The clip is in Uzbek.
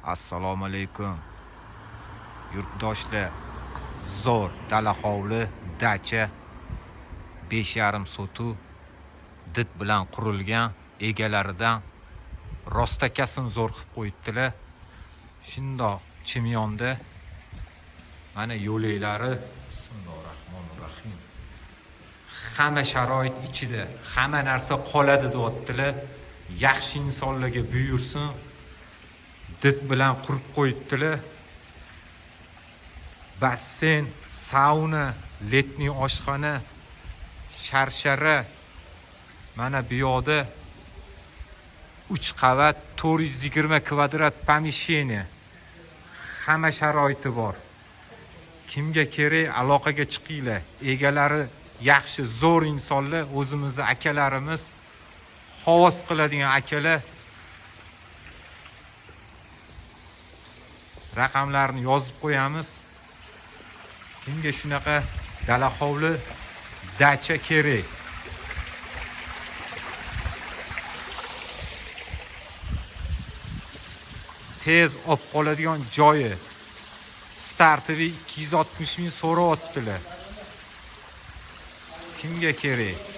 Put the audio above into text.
Assalomu alaykum. Yurtdoshlar, zo'r dala hovli, dacha 5,5 sotu dit bilan qurilgan, egalaridan rostakasini zo'r qilib qo'yibdilar. Shundoq chimyonda mana yo'laklari, bismillahirrohmanirrohim. Hamma sharoit ichida, hamma narsa qoladi deyaptilar. Yaxshi insonlarga buyursin. Dit bilan qurib qo'yibdilar. Basseyn, sauna, letniy oshxona, sharshara. Mana bu yoqda 3 qavat 420 kvadrat помещение. Hamma sharoiti bor. Kimga kerak aloqaga chiqinglar. Egalari yaxshi, zo'r insonlar, o'zimizning akalarimiz, havas qiladigan akalar. Raqamlarni yozib qo'yamiz. Kimga shunaqa dala hovli, dacha kerak? Tez olib qoladigan joyi. Startovi 260 ming so'rayaptilar. Kimga kerak?